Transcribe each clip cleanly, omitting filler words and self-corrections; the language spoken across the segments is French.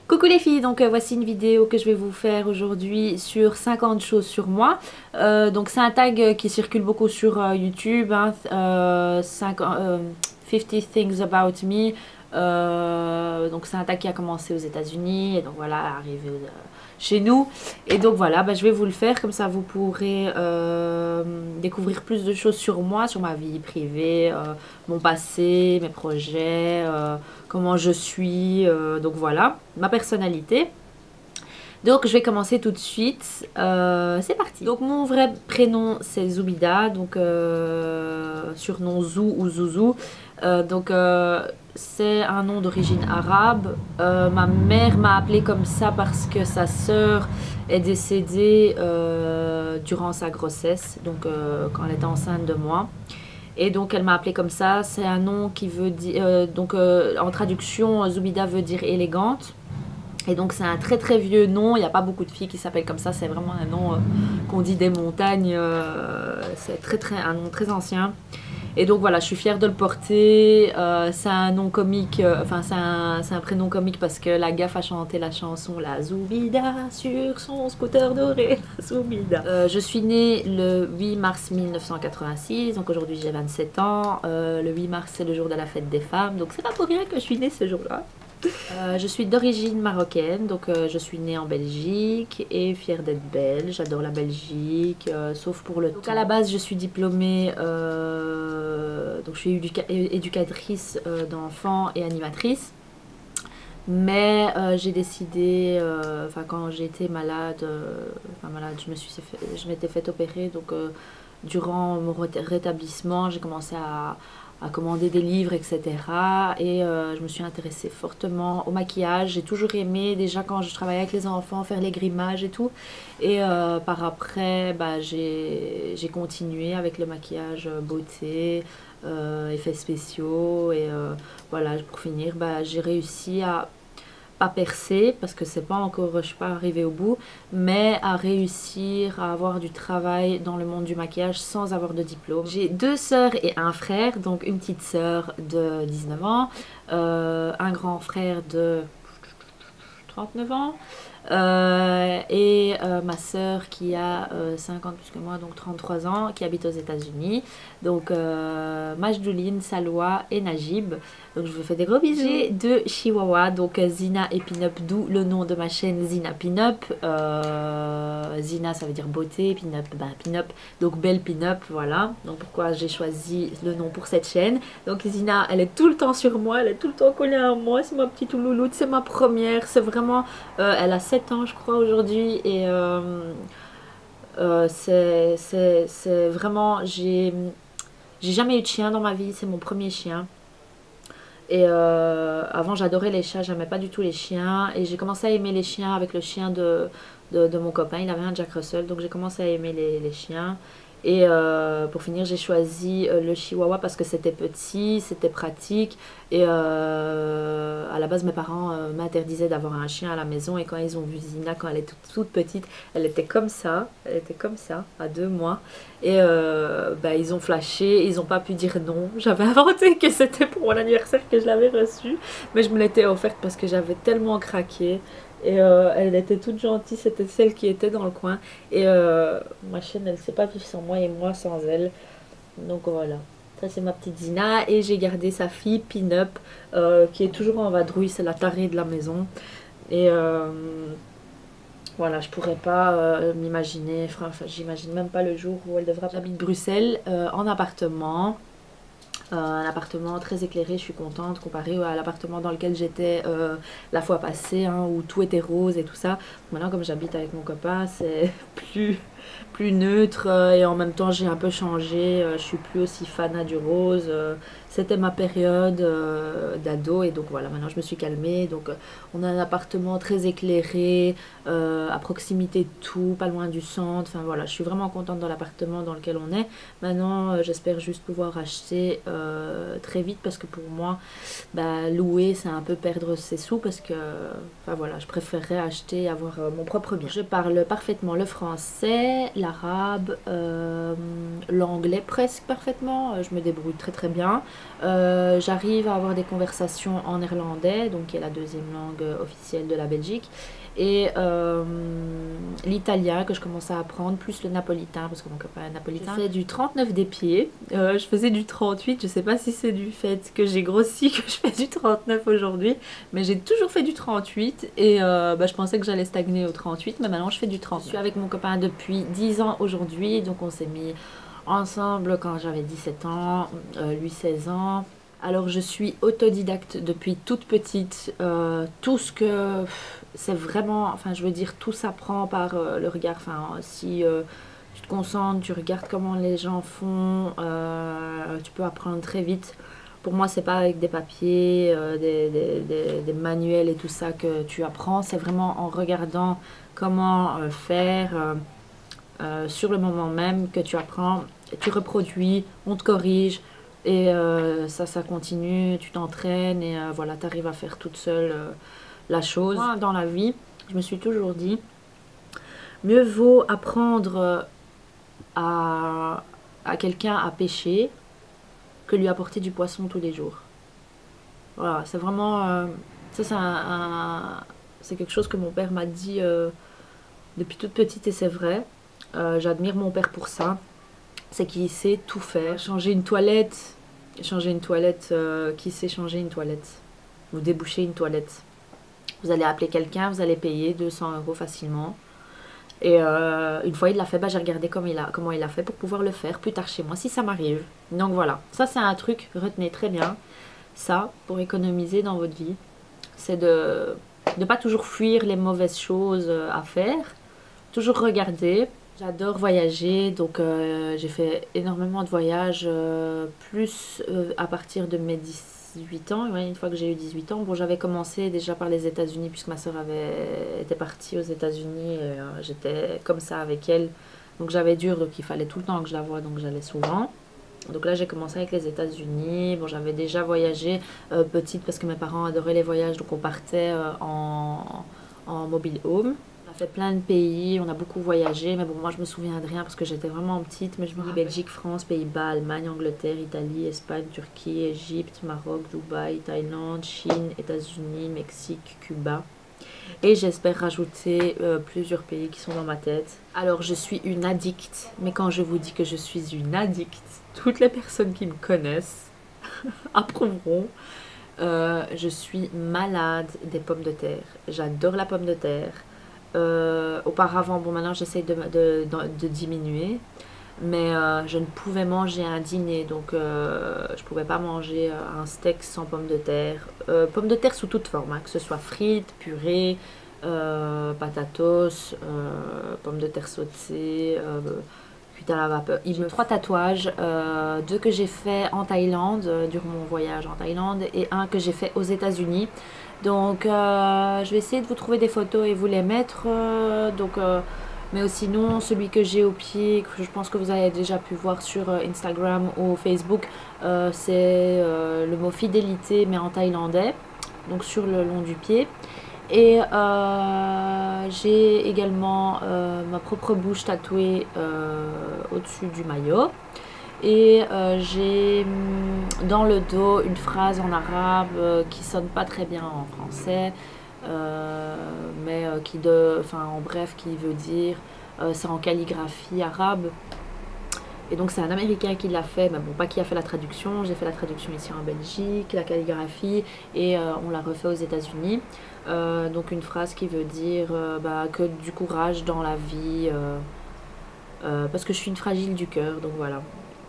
Coucou les filles, donc voici une vidéo que je vais vous faire aujourd'hui sur 50 choses sur moi. Donc c'est un tag qui circule beaucoup sur YouTube, hein, 50 Things About Me. Donc c'est un tag qui a commencé aux États-Unis et donc voilà, arrivé chez nous. Et donc voilà, bah, je vais vous le faire, comme ça vous pourrez découvrir plus de choses sur moi, sur ma vie privée, mon passé, mes projets, comment je suis, donc voilà, ma personnalité. Donc je vais commencer tout de suite, c'est parti. Donc mon vrai prénom c'est Zoubida, donc surnom Zou ou Zouzou. C'est un nom d'origine arabe. Ma mère m'a appelée comme ça parce que sa sœur est décédée durant sa grossesse, donc quand elle était enceinte de moi. Et donc elle m'a appelée comme ça. C'est un nom qui veut dire, en traduction, Zoubida veut dire élégante. Et donc c'est un très très vieux nom, il n'y a pas beaucoup de filles qui s'appellent comme ça, c'est vraiment un nom qu'on dit des montagnes, c'est un nom très ancien. Et donc voilà, je suis fière de le porter, c'est un nom comique, c'est un prénom comique parce que la gaffe a chanté la chanson La Zoubida sur son scooter doré, la Zoubida. Je suis née le 8 mars 1986, donc aujourd'hui j'ai 27 ans, le 8 mars c'est le jour de la fête des femmes, donc c'est pas pour rien que je suis née ce jour-là. Je suis d'origine marocaine, donc je suis née en Belgique et fière d'être belge, j'adore la Belgique, sauf pour le temps. Donc à la base je suis diplômée, donc je suis éducatrice d'enfants et animatrice. Mais j'ai décidé, quand j'étais malade, je m'étais fait opérer, donc durant mon rétablissement j'ai commencé à commander des livres, etc. Et je me suis intéressée fortement au maquillage. J'ai toujours aimé, déjà quand je travaillais avec les enfants, faire les grimages et tout. Et par après, bah, j'ai continué avec le maquillage beauté, effets spéciaux. Et voilà, pour finir, bah, j'ai réussi à pas percer parce que c'est pas encore, je suis pas arrivée au bout, mais à réussir à avoir du travail dans le monde du maquillage sans avoir de diplôme. J'ai deux sœurs et un frère, donc une petite sœur de 19 ans, un grand frère de 39 ans, ma sœur qui a 5 ans de plus que moi, donc 33 ans, qui habite aux États-Unis. Donc Majdouline, Salwa et Najib. Donc je vous fais des gros bisous. J'ai deux chihuahuas, donc Zina et Pinup, d'où le nom de ma chaîne Zina Pinup. Zina ça veut dire beauté, Pinup, bah, Pinup, donc belle Pinup, voilà. Donc pourquoi j'ai choisi le nom pour cette chaîne. Donc Zina, elle est tout le temps sur moi, elle est tout le temps collée à moi, c'est ma petite louloute, c'est ma première, c'est vraiment, elle a 7 ans je crois aujourd'hui et c'est vraiment, j'ai jamais eu de chien dans ma vie, c'est mon premier chien. Et avant j'adorais les chats, j'aimais pas du tout les chiens. Et j'ai commencé à aimer les chiens avec le chien de mon copain, il avait un Jack Russell, donc j'ai commencé à aimer les chiens. Et pour finir j'ai choisi le chihuahua parce que c'était petit, c'était pratique. Et à la base mes parents m'interdisaient d'avoir un chien à la maison. Et quand ils ont vu Zina, quand elle était toute petite, elle était comme ça à 2 mois. Et bah, ils ont flashé, ils n'ont pas pu dire non. J'avais inventé que c'était pour mon anniversaire que je l'avais reçue, mais je me l'étais offerte parce que j'avais tellement craqué. Et elle était toute gentille, c'était celle qui était dans le coin. Et ma chienne, elle ne sait pas vivre sans moi et moi sans elle. Donc voilà, ça c'est ma petite Zina. Et j'ai gardé sa fille Pinup, qui est toujours en vadrouille, c'est la tarée de la maison. Et voilà, je pourrais pas m'imaginer, enfin j'imagine même pas le jour où elle devra. J'habite Bruxelles en appartement. Un appartement très éclairé, je suis contente comparé à l'appartement dans lequel j'étais la fois passée, hein, où tout était rose et tout ça. Maintenant comme j'habite avec mon copain, c'est plus neutre et en même temps j'ai un peu changé, je suis plus aussi fanat du rose. C'était ma période d'ado et donc voilà, maintenant je me suis calmée. Donc on a un appartement très éclairé, à proximité de tout, pas loin du centre. Enfin voilà, je suis vraiment contente dans l'appartement dans lequel on est. Maintenant j'espère juste pouvoir acheter très vite parce que pour moi bah, louer c'est un peu perdre ses sous parce que enfin voilà, je préférerais acheter et avoir mon propre bien. Je parle parfaitement le français, l'arabe, l'anglais presque parfaitement, je me débrouille très très bien. J'arrive à avoir des conversations en néerlandais, donc qui est la deuxième langue officielle de la Belgique. Et l'italien que je commence à apprendre, plus le napolitain, parce que mon copain est napolitain. Je fais du 39 des pieds, je faisais du 38, je sais pas si c'est du fait que j'ai grossi que je fais du 39 aujourd'hui, mais j'ai toujours fait du 38 et je pensais que j'allais stagner au 38, mais maintenant je fais du 30. Je suis avec mon copain depuis 10 ans aujourd'hui, donc on s'est mis ensemble quand j'avais 17 ans, lui 16 ans. Alors je suis autodidacte depuis toute petite, tout ce que c'est vraiment, enfin je veux dire tout s'apprend par le regard, enfin si tu te concentres, tu regardes comment les gens font, tu peux apprendre très vite. Pour moi c'est pas avec des papiers, des manuels et tout ça que tu apprends, c'est vraiment en regardant comment faire sur le moment même que tu apprends, tu reproduis, on te corrige. Et ça continue, tu t'entraînes et voilà, tu arrives à faire toute seule la chose. Moi, dans la vie, je me suis toujours dit, mieux vaut apprendre à quelqu'un à pêcher que lui apporter du poisson tous les jours. Voilà, c'est vraiment... c'est quelque chose que mon père m'a dit depuis toute petite et c'est vrai. J'admire mon père pour ça. C'est qu'il sait tout faire. Changer une toilette, qui sait changer une toilette. Vous débouchez une toilette. Vous allez appeler quelqu'un, vous allez payer 200 € facilement. Et une fois il l'a fait, j'ai regardé comment il a fait pour pouvoir le faire plus tard chez moi, si ça m'arrive. Donc voilà, ça c'est un truc, retenez très bien. Ça, pour économiser dans votre vie, c'est de ne pas toujours fuir les mauvaises choses à faire. Toujours regarder. J'adore voyager, donc j'ai fait énormément de voyages, plus à partir de mes 18 ans, ouais, une fois que j'ai eu 18 ans. Bon, j'avais commencé déjà par les États-Unis, puisque ma soeur était partie aux États-Unis, et j'étais comme ça avec elle. Donc j'avais dur, donc il fallait tout le temps que je la voie, donc j'allais souvent. Donc là j'ai commencé avec les États-Unis. Bon, j'avais déjà voyagé petite parce que mes parents adoraient les voyages, donc on partait en mobile home. On a fait plein de pays, on a beaucoup voyagé, mais bon, moi je me souviens de rien parce que j'étais vraiment petite, mais je me rappelle Belgique, France, Pays-Bas, Allemagne, Angleterre, Italie, Espagne, Turquie, Égypte, Maroc, Dubaï, Thaïlande, Chine, États-Unis, Mexique, Cuba. Et j'espère rajouter plusieurs pays qui sont dans ma tête. Alors je suis une addict, mais quand je vous dis que je suis une addict, toutes les personnes qui me connaissent approuveront. Je suis malade des pommes de terre. J'adore la pomme de terre. Auparavant, bon maintenant j'essaye de diminuer, mais je ne pouvais manger un dîner, donc je pouvais pas manger un steak sans pommes de terre. Pommes de terre sous toute forme, hein, que ce soit frites, purées, patatos, pommes de terre sautées, cuites à la vapeur. Il me 3 tatouages, 2 que j'ai fait en Thaïlande durant mon voyage en Thaïlande et un que j'ai fait aux États-Unis. Donc je vais essayer de vous trouver des photos et vous les mettre. Mais sinon, celui que j'ai au pied, que je pense que vous avez déjà pu voir sur Instagram ou Facebook, c'est le mot fidélité mais en thaïlandais, donc sur le long du pied. Et j'ai également ma propre bouche tatouée au-dessus du maillot. Et j'ai dans le dos une phrase en arabe qui sonne pas très bien en français, mais en bref, qui veut dire, c'est en calligraphie arabe. Et donc c'est un Américain qui l'a fait, mais bon, pas qui a fait la traduction. J'ai fait la traduction ici en Belgique, la calligraphie, et on l'a refait aux États-Unis. Donc une phrase qui veut dire que du courage dans la vie, parce que je suis une fragile du cœur, donc voilà.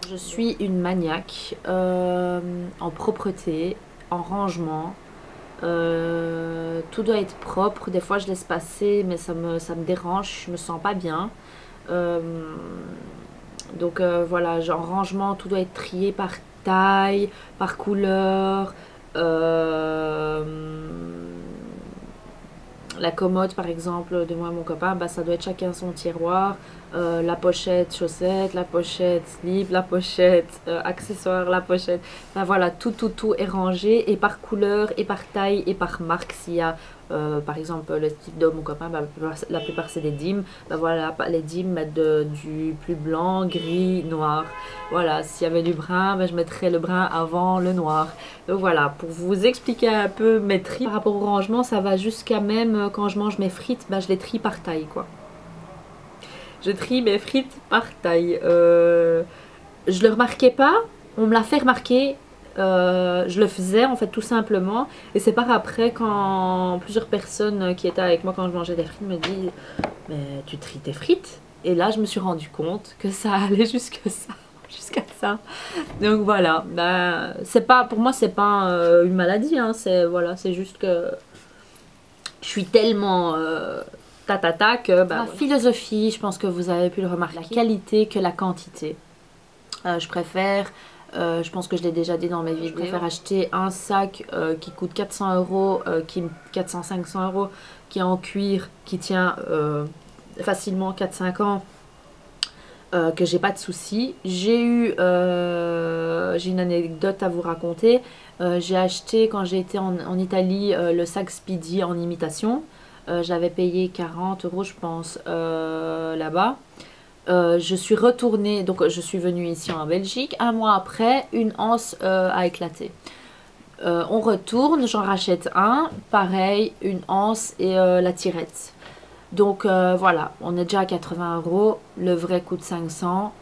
Je suis une maniaque en propreté, en rangement. Tout doit être propre. Des fois je laisse passer, mais ça me dérange, je me sens pas bien. Donc voilà, genre rangement, tout doit être trié par taille, par couleur. La commode par exemple de moi et mon copain, ça doit être chacun son tiroir. La pochette chaussettes, la pochette slip, la pochette accessoires, la pochette, voilà, tout est rangé, et par couleur et par taille et par marque s'il y a par exemple le type de mon copain, bah, la plupart c'est des dîmes, bah, voilà, les dîmes mettent du plus blanc, gris, noir. Voilà, s'il y avait du brun, bah, je mettrais le brun avant le noir. Donc voilà, pour vous expliquer un peu mes tris par rapport au rangement, ça va jusqu'à même quand je mange mes frites, bah, je les trie par taille quoi. Je trie mes frites par taille. Je le remarquais pas, on me l'a fait remarquer. Je le faisais en fait tout simplement, et c'est par après quand plusieurs personnes qui étaient avec moi quand je mangeais des frites me disent mais tu tries tes frites, et là je me suis rendu compte que ça allait jusqu'à ça. Donc voilà, ben, c'est pas, pour moi c'est pas une maladie, hein, c'est voilà, c'est juste que je suis tellement tatata que bah, ma philosophie, je pense que vous avez pu le remarquer, la qualité que la quantité. Je préfère, je pense que je l'ai déjà dit dans mes vidéos, je préfère acheter un sac qui coûte 400 €, 400-500 €, qui est en cuir, qui tient facilement 4-5 ans, que j'ai pas de soucis. J'ai une anecdote à vous raconter. J'ai acheté quand j'ai été en Italie le sac Speedy en imitation. J'avais payé 40 € je pense là-bas. Je suis retournée, donc je suis venue ici en Belgique. Un mois après, une anse a éclaté. On retourne, j'en rachète un, pareil, une anse et la tirette. Donc voilà, on est déjà à 80 €, le vrai coûte 500.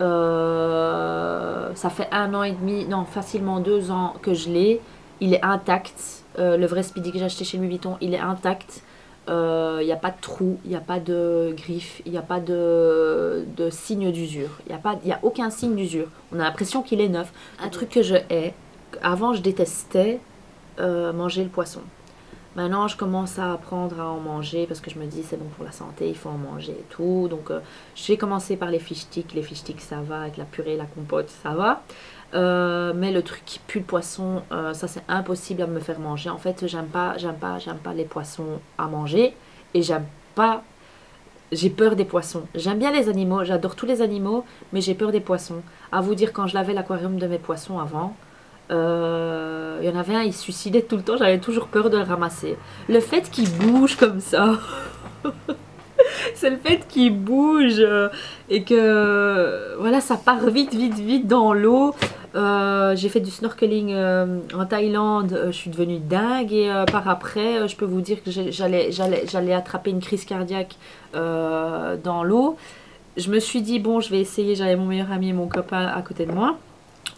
Ça fait 1 an et demi, non facilement 2 ans que je l'ai. Il est intact, le vrai Speedy que j'ai acheté chez Louis Vuitton, il est intact. Il n'y a pas de trou, il n'y a pas de griffes, il n'y a pas de signe d'usure. Il n'y a aucun signe d'usure. On a l'impression qu'il est neuf. Un truc que je hais, avant je détestais manger le poisson. Maintenant je commence à apprendre à en manger parce que je me dis c'est bon pour la santé, il faut en manger et tout. Donc j'ai commencé par les fish sticks. Les fish sticks ça va, avec la purée, la compote ça va. Mais le truc qui pue le poisson, ça c'est impossible à me faire manger. En fait j'aime pas les poissons à manger, et j'ai peur des poissons. J'aime bien les animaux, j'adore tous les animaux, mais j'ai peur des poissons. À vous dire, quand je lavais l'aquarium de mes poissons avant, il y en avait un, il se suicidait tout le temps, j'avais toujours peur de le ramasser. Le fait qu'il bouge comme ça c'est le fait qu'il bouge et que voilà, ça part vite dans l'eau. J'ai fait du snorkeling en Thaïlande, je suis devenue dingue, et par après je peux vous dire que j'allais attraper une crise cardiaque dans l'eau. Je me suis dit bon, je vais essayer, j'avais mon meilleur ami et mon copain à côté de moi.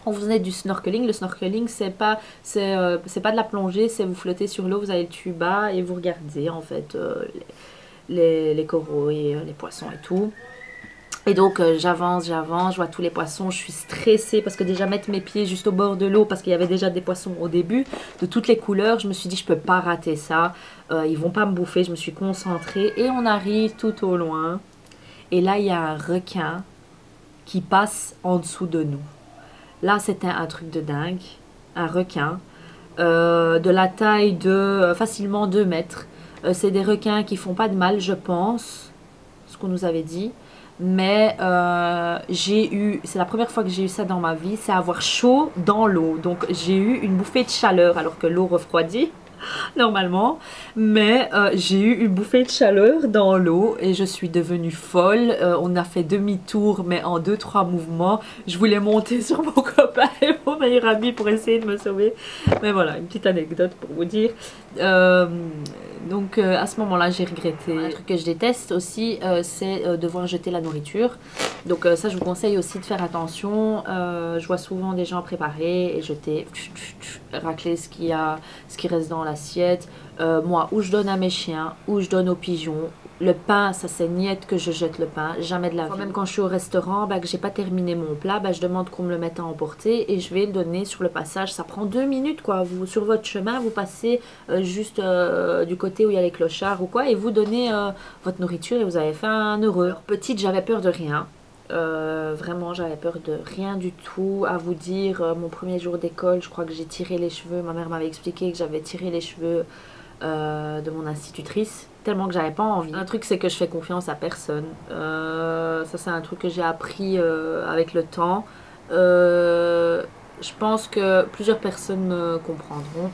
On faisait du snorkeling. Le snorkeling c'est pas de la plongée, c'est vous flottez sur l'eau, vous avez le tuba et vous regardez en fait les coraux et les poissons et tout. Et donc j'avance, je vois tous les poissons, je suis stressée parce que déjà mettre mes pieds juste au bord de l'eau, parce qu'il y avait déjà des poissons au début de toutes les couleurs, je me suis dit je peux pas rater ça, ils vont pas me bouffer. Je me suis concentrée et on arrive tout au loin, et là il y a un requin qui passe en dessous de nous. Là c'était un truc de dingue, un requin de la taille de facilement 2 mètres. C'est des requins qui font pas de mal, je pense, ce qu'on nous avait dit. Mais c'est la première fois que j'ai eu ça dans ma vie, c'est avoir chaud dans l'eau. Donc j'ai eu une bouffée de chaleur alors que l'eau refroidit normalement. Mais j'ai eu une bouffée de chaleur dans l'eau et je suis devenue folle. On a fait demi-tour mais en 2-3 mouvements. Je voulais monter sur mon copain et mon meilleur ami pour essayer de me sauver. Mais voilà, une petite anecdote pour vous dire. Donc à ce moment-là, j'ai regretté. Un truc que je déteste aussi, c'est devoir jeter la nourriture. Donc ça, je vous conseille aussi de faire attention. Je vois souvent des gens préparer et jeter, racler ce qui reste dans l'assiette. Moi, ou je donne à mes chiens, ou je donne aux pigeons. Le pain, ça c'est niette que je jette le pain, jamais de la vie. Même quand je suis au restaurant, bah, que j'ai pas terminé mon plat, bah, je demande qu'on me le mette à emporter et je vais le donner sur le passage. Ça prend 2 minutes quoi. Sur votre chemin, vous passez juste du côté où il y a les clochards ou quoi, et vous donnez votre nourriture et vous avez fait un heureux. Alors, petite, j'avais peur de rien. Vraiment, j'avais peur de rien du tout. À vous dire, mon premier jour d'école, je crois que j'ai tiré les cheveux. Ma mère m'avait expliqué que j'avais tiré les cheveux de mon institutrice, tellement que j'avais pas envie. Un truc, c'est que je fais confiance à personne. Ça c'est un truc que j'ai appris avec le temps. Je pense que plusieurs personnes me comprendront.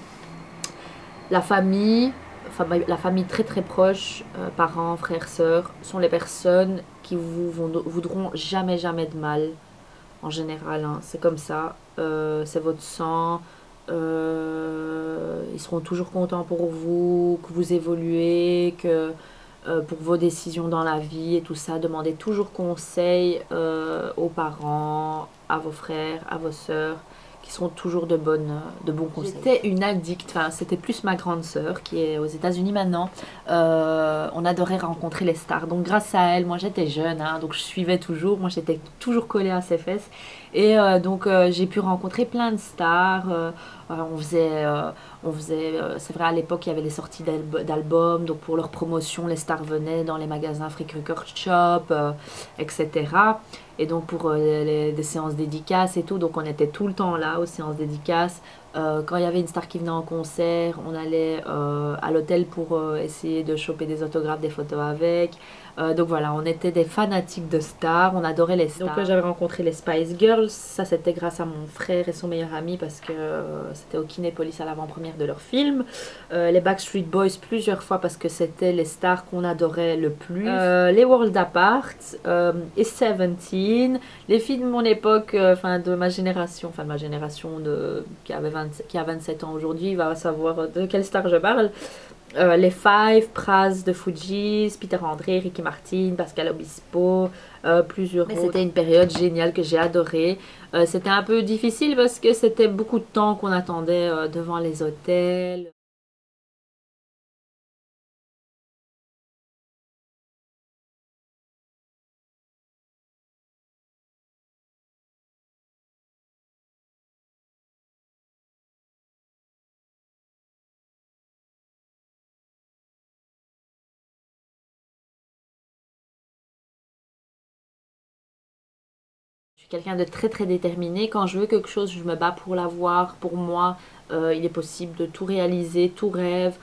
La famille, la famille très très proche, parents, frères, sœurs, sont les personnes qui voudront jamais jamais de mal en général, hein. C'est comme ça, c'est votre sang. Ils seront toujours contents pour vous, que vous évoluez, que pour vos décisions dans la vie et tout ça. Demandez toujours conseil aux parents, à vos frères, à vos sœurs, qui seront toujours de bons conseils. J'étais une addict, enfin c'était plus ma grande sœur qui est aux États-Unis maintenant. On adorait rencontrer les stars, donc grâce à elle, moi j'étais jeune, hein, donc je suivais toujours, moi j'étais toujours collée à ses fesses. Et donc j'ai pu rencontrer plein de stars. C'est vrai à l'époque il y avait les sorties d'albums, donc pour leur promotion les stars venaient dans les magasins Freak Record Shop, etc. Et donc pour des séances dédicaces et tout, donc on était tout le temps là aux séances dédicaces. Quand il y avait une star qui venait en concert, on allait à l'hôtel pour essayer de choper des autographes, des photos avec. Donc voilà, on était des fanatiques de stars, on adorait les stars. Donc j'avais rencontré les Spice Girls, ça c'était grâce à mon frère et son meilleur ami parce que c'était au Kinépolis à l'avant-première de leur film. Les Backstreet Boys plusieurs fois parce que c'était les stars qu'on adorait le plus. Les World Apart et Seventeen, les filles de mon époque, enfin de ma génération, qui a 27 ans aujourd'hui, va savoir de quelle star je parle. Les Five, Pras de Fugees, Peter André, Ricky Martin, Pascal Obispo, plusieurs autres. C'était une période géniale que j'ai adorée. C'était un peu difficile parce que c'était beaucoup de temps qu'on attendait devant les hôtels. Je suis quelqu'un de très très déterminé. Quand je veux quelque chose, je me bats pour l'avoir. Pour moi, il est possible de tout réaliser, tout rêve.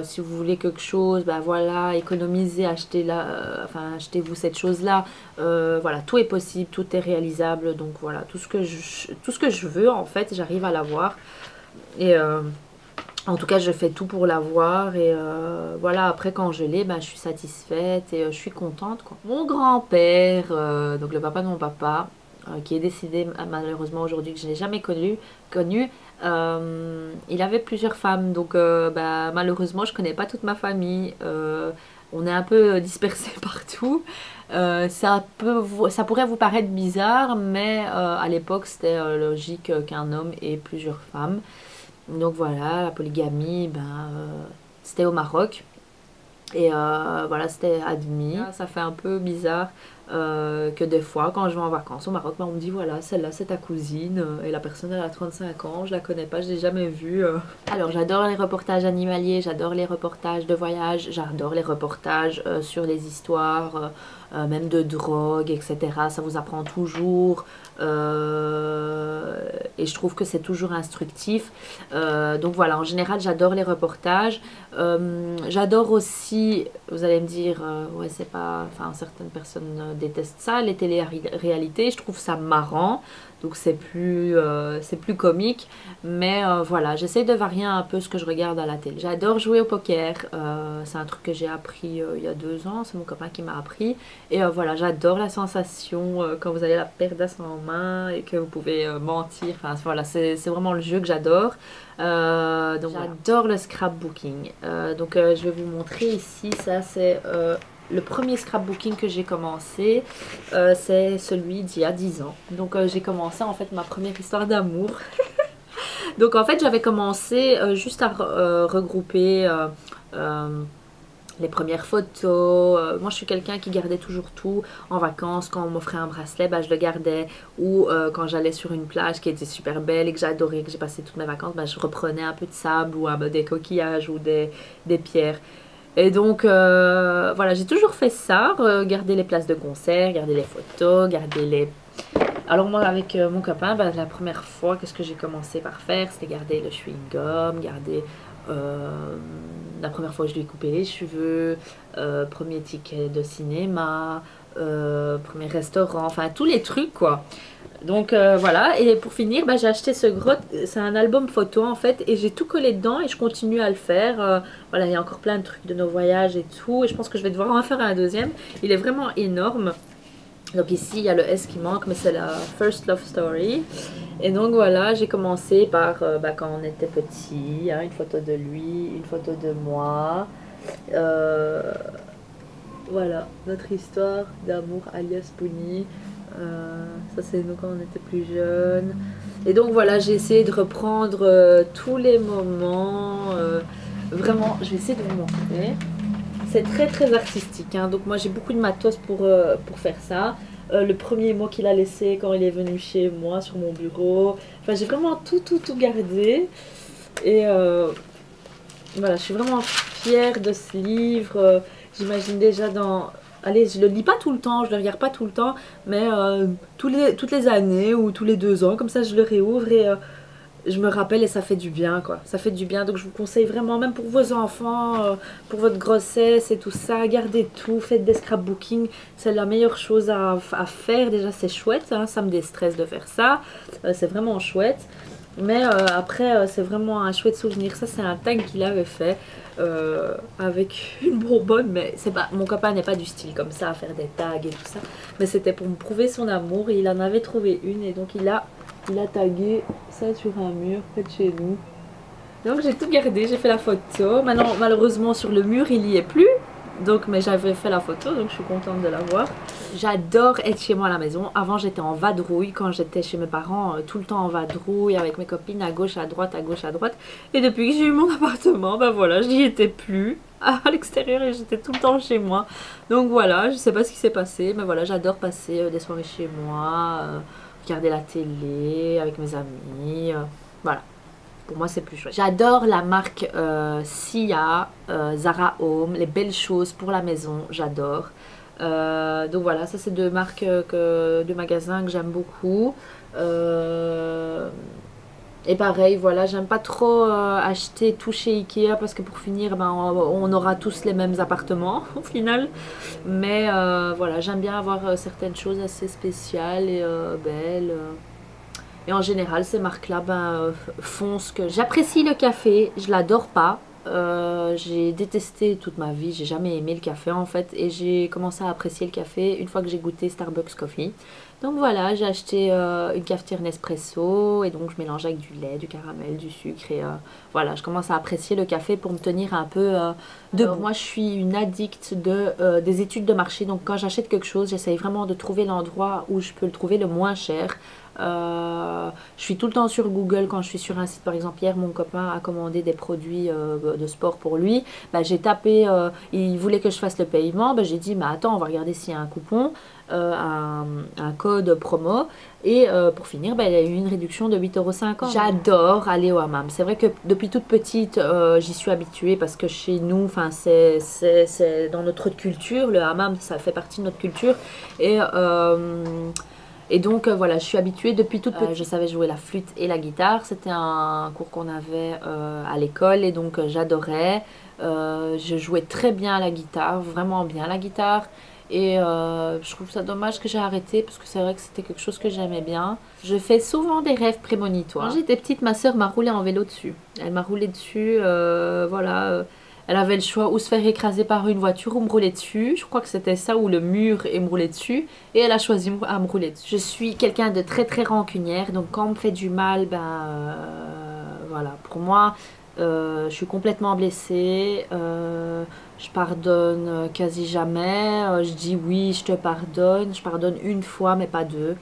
Si vous voulez quelque chose, ben voilà, économisez, achetez-vous cette chose-là. Voilà, tout est possible, tout est réalisable. Donc voilà, tout ce que je veux, en fait, j'arrive à l'avoir. Et en tout cas, je fais tout pour l'avoir. Et voilà, après, quand je l'ai, ben, je suis satisfaite et je suis contente, quoi. Mon grand-père, donc le papa de mon papa, qui est décédé malheureusement aujourd'hui, que je n'ai jamais connu, il avait plusieurs femmes. Donc bah, malheureusement, je connais pas toute ma famille. On est un peu dispersés partout. Ça pourrait vous paraître bizarre, mais à l'époque, c'était logique qu'un homme ait plusieurs femmes. Donc voilà, la polygamie, ben, c'était au Maroc. Et voilà, c'était admis. Ça fait un peu bizarre que des fois, quand je vais en vacances au Maroc, ben, on me dit voilà, celle-là c'est ta cousine. Et la personne elle a 35 ans, je la connais pas, je l'ai jamais vue. Alors j'adore les reportages animaliers, j'adore les reportages de voyage, j'adore les reportages sur les histoires, même de drogue, etc. Ça vous apprend toujours. Et je trouve que c'est toujours instructif. Donc voilà, en général j'adore les reportages. J'adore aussi, vous allez me dire, ouais c'est pas, enfin certaines personnes détestent ça, les télé-réalités, je trouve ça marrant, donc c'est plus comique, mais voilà, j'essaie de varier un peu ce que je regarde à la télé. J'adore jouer au poker, c'est un truc que j'ai appris il y a 2 ans, c'est mon copain qui m'a appris, et voilà, j'adore la sensation quand vous avez la paire d'as en main et que vous pouvez mentir, enfin voilà, c'est vraiment le jeu que j'adore. Donc j'adore le scrapbooking. Donc je vais vous montrer ici, ça c'est le premier scrapbooking que j'ai commencé, c'est celui d'il y a 10 ans. Donc j'ai commencé en fait ma première histoire d'amour. Donc en fait j'avais commencé juste à regrouper les premières photos. Moi je suis quelqu'un qui gardait toujours tout en vacances. Quand on m'offrait un bracelet, bah, je le gardais. Ou quand j'allais sur une plage qui était super belle et que j'adorais, que j'ai passé toutes mes vacances, bah, je reprenais un peu de sable ou des coquillages ou des pierres. Et donc voilà, j'ai toujours fait ça, garder les places de concert, garder les photos, garder les... Alors moi avec mon copain, bah, la première fois, qu'est-ce que j'ai commencé par faire, c'était garder le chewing-gum, garder... la première fois que je lui ai coupé les cheveux, premier ticket de cinéma, premier restaurant, enfin tous les trucs quoi. Donc voilà, et pour finir, bah, j'ai acheté ce gros, c'est un album photo en fait, et j'ai tout collé dedans et je continue à le faire. Voilà, il y a encore plein de trucs de nos voyages et tout, et je pense que je vais devoir en faire un deuxième. Il est vraiment énorme. Donc ici, il y a le S qui manque, mais c'est la First Love Story. Et donc voilà, j'ai commencé par bah, quand on était petit, hein, une photo de lui, une photo de moi. Euh, voilà, notre histoire d'amour alias Puni. Ça c'est nous quand on était plus jeunes. Et donc voilà, j'ai essayé de reprendre tous les moments. Vraiment, je vais essayer de vous montrer. C'est très très artistique, hein. Donc moi j'ai beaucoup de matos pour faire ça. Le premier mot qu'il a laissé quand il est venu chez moi sur mon bureau. Enfin j'ai vraiment tout gardé. Et voilà, je suis vraiment fière de ce livre. J'imagine déjà dans... Allez, je le lis pas tout le temps, je le regarde pas tout le temps, mais toutes les années ou tous les 2 ans, comme ça je le réouvre et je me rappelle et ça fait du bien quoi. Ça fait du bien, donc je vous conseille vraiment, même pour vos enfants, pour votre grossesse et tout ça, gardez tout, faites des scrapbooking, c'est la meilleure chose à faire. Déjà c'est chouette, hein, ça me déstresse de faire ça, c'est vraiment chouette. Mais après, c'est vraiment un chouette souvenir. Ça, c'est un tag qu'il avait fait avec une bonbonne. Mais c'est pas, mon copain n'est pas du style comme ça, à faire des tags et tout ça. Mais c'était pour me prouver son amour. Et il en avait trouvé une. Et donc, il a tagué ça sur un mur près de chez nous. Donc, j'ai tout gardé. J'ai fait la photo. Maintenant, malheureusement, sur le mur, il n'y est plus. Donc, mais j'avais fait la photo, donc je suis contente de la voir. J'adore être chez moi à la maison. Avant, j'étais en vadrouille quand j'étais chez mes parents, tout le temps en vadrouille avec mes copines à gauche, à droite, à gauche, à droite. Et depuis que j'ai eu mon appartement, ben voilà, je n'y étais plus à l'extérieur et j'étais tout le temps chez moi. Donc voilà, je sais pas ce qui s'est passé, mais voilà, j'adore passer des soirées chez moi, regarder la télé avec mes amis, voilà. Pour moi, c'est plus chouette. J'adore la marque Sia, Zara Home, les belles choses pour la maison, j'adore. Donc voilà, ça c'est 2 marques, de magasins que j'aime beaucoup. Et pareil, voilà, j'aime pas trop acheter tout chez Ikea parce que pour finir, ben, on aura tous les mêmes appartements au final. Mais voilà, j'aime bien avoir certaines choses assez spéciales et belles. Et en général, ces marques-là font ce que... J'apprécie le café, je l'adore pas. J'ai détesté toute ma vie, j'ai jamais aimé le café en fait. Et j'ai commencé à apprécier le café une fois que j'ai goûté Starbucks Coffee. Donc voilà, j'ai acheté une cafetière Nespresso et donc je mélange avec du lait, du caramel, du sucre. Et voilà, je commence à apprécier le café pour me tenir un peu debout. Moi, je suis une addict des études de marché. Donc quand j'achète quelque chose, j'essaye vraiment de trouver l'endroit où je peux le trouver le moins cher. Je suis tout le temps sur Google quand je suis sur un site. Par exemple, hier mon copain a commandé des produits de sport pour lui. J'ai tapé, il voulait que je fasse le paiement. J'ai dit mais attends, on va regarder s'il y a un coupon, un code promo. Et pour finir, il y a eu une réduction de 8,50 €. J'adore aller au hammam. C'est vrai que depuis toute petite, j'y suis habituée parce que chez nous, c'est dans notre culture. Le hammam, ça fait partie de notre culture. Et donc voilà, je suis habituée depuis toute petite. Je savais jouer la flûte et la guitare. C'était un cours qu'on avait à l'école et donc j'adorais. Je jouais très bien à la guitare, vraiment bien à la guitare. Et je trouve ça dommage que j'ai arrêté parce que c'est vrai que c'était quelque chose que j'aimais bien. Je fais souvent des rêves prémonitoires. Quand j'étais petite, ma soeur m'a roulé en vélo dessus. Elle m'a roulé dessus, voilà. Elle avait le choix ou se faire écraser par une voiture ou me rouler dessus. Je crois que c'était ça ou le mur et me rouler dessus. Et elle a choisi à me rouler dessus. Je suis quelqu'un de très très rancunière. Donc quand on me fait du mal, voilà. Pour moi, je suis complètement blessée. Je pardonne quasi jamais. Je dis oui, je te pardonne. Je pardonne une fois mais pas 2.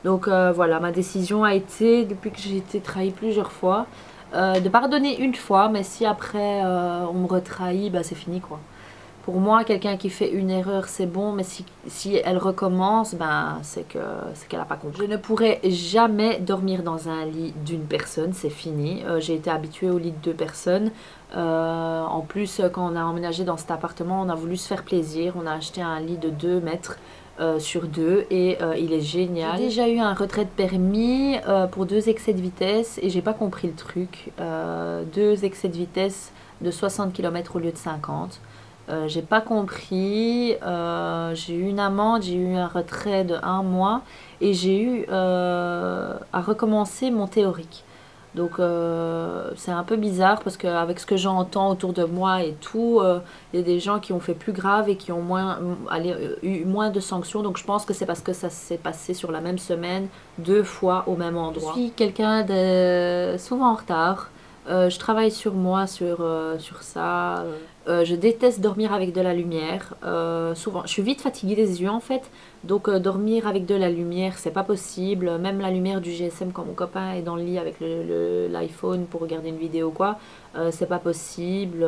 Donc voilà, ma décision a été, depuis que j'ai été trahie plusieurs fois, de pardonner une fois, mais si après on me retrahit, c'est fini quoi. Pour moi, quelqu'un qui fait une erreur, c'est bon, mais si elle recommence, c'est qu'elle n'a pas compris. Je ne pourrai jamais dormir dans un lit d'une personne, c'est fini. J'ai été habituée au lit de 2 personnes. En plus, quand on a emménagé dans cet appartement, on a voulu se faire plaisir. On a acheté un lit de 2 mètres. Sur 2 et il est génial. J'ai déjà eu un retrait de permis pour 2 excès de vitesse et j'ai pas compris le truc. 2 excès de vitesse de 60 km au lieu de 50. J'ai pas compris. J'ai eu une amende, j'ai eu un retrait de 1 mois et j'ai eu à recommencer mon théorique. Donc c'est un peu bizarre parce qu'avec ce que j'entends autour de moi et tout, il y a des gens qui ont fait plus grave et qui ont eu moins de sanctions. Donc je pense que c'est parce que ça s'est passé sur la même semaine, 2 fois au même endroit. Je suis quelqu'un de souvent en retard. Je travaille sur moi, sur ça. Je déteste dormir avec de la lumière. Souvent, je suis vite fatiguée des yeux en fait. Donc dormir avec de la lumière, c'est pas possible. Même la lumière du GSM quand mon copain est dans le lit avec l'iPhone pour regarder une vidéo ou quoi, c'est pas possible.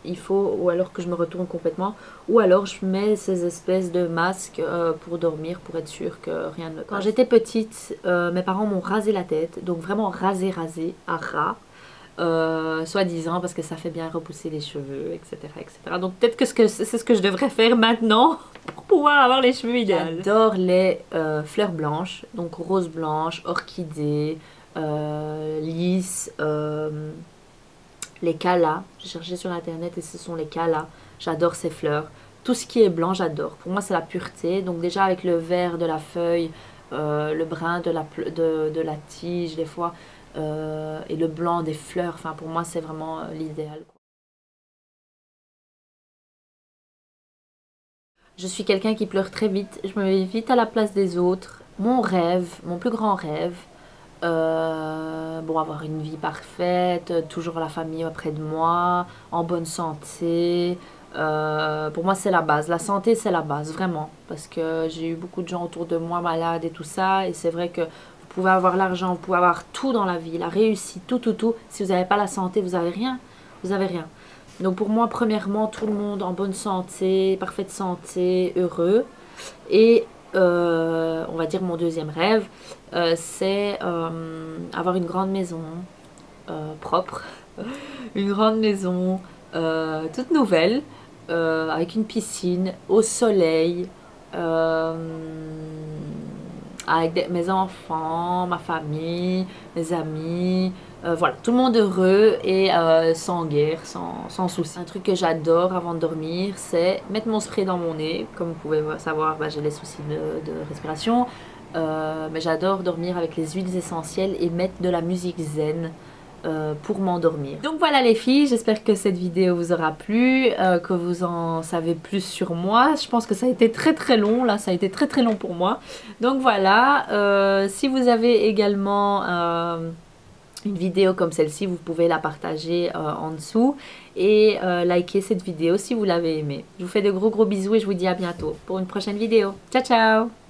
Il faut, ou alors que je me retourne complètement, ou alors je mets ces espèces de masques pour dormir, pour être sûr que rien ne me passe. Quand j'étais petite, mes parents m'ont rasé la tête, donc vraiment rasé à ras. Soi-disant parce que ça fait bien repousser les cheveux, etc. etc. Donc peut-être que c'est ce que je devrais faire maintenant pour pouvoir avoir les cheveux idéaux. J'adore les fleurs blanches, donc rose blanche, orchidée, lys, les callas. J'ai cherché sur internet et ce sont les callas. J'adore ces fleurs. Tout ce qui est blanc, j'adore. Pour moi, c'est la pureté. Donc déjà avec le vert de la feuille, le brun de la tige des fois, et le blanc des fleurs, enfin pour moi c'est vraiment l'idéal. Je suis quelqu'un qui pleure très vite, je me mets vite à la place des autres. Mon rêve, mon plus grand rêve, bon, avoir une vie parfaite, toujours la famille auprès de moi, en bonne santé. Pour moi c'est la base, la santé c'est la base vraiment, parce que j'ai eu beaucoup de gens autour de moi malades et tout ça, et c'est vrai que vous pouvez avoir l'argent, vous pouvez avoir tout dans la vie, la réussite, tout, si vous n'avez pas la santé, vous n'avez rien, vous avez rien. Donc pour moi premièrement tout le monde en bonne santé, parfaite santé, heureux, et on va dire mon deuxième rêve, c'est avoir une grande maison propre, une grande maison toute nouvelle, avec une piscine, au soleil, avec mes enfants, ma famille, mes amis, voilà, tout le monde heureux et sans guerre, sans souci. Un truc que j'adore avant de dormir, c'est mettre mon spray dans mon nez. Comme vous pouvez savoir, bah, j'ai les soucis de respiration, mais j'adore dormir avec les huiles essentielles et mettre de la musique zen pour m'endormir. Donc voilà les filles, j'espère que cette vidéo vous aura plu, que vous en savez plus sur moi. Je pense que ça a été très long, là ça a été très long pour moi. Donc voilà, si vous avez également une vidéo comme celle-ci, vous pouvez la partager en dessous et liker cette vidéo si vous l'avez aimée. Je vous fais de gros bisous et je vous dis à bientôt pour une prochaine vidéo. Ciao ciao!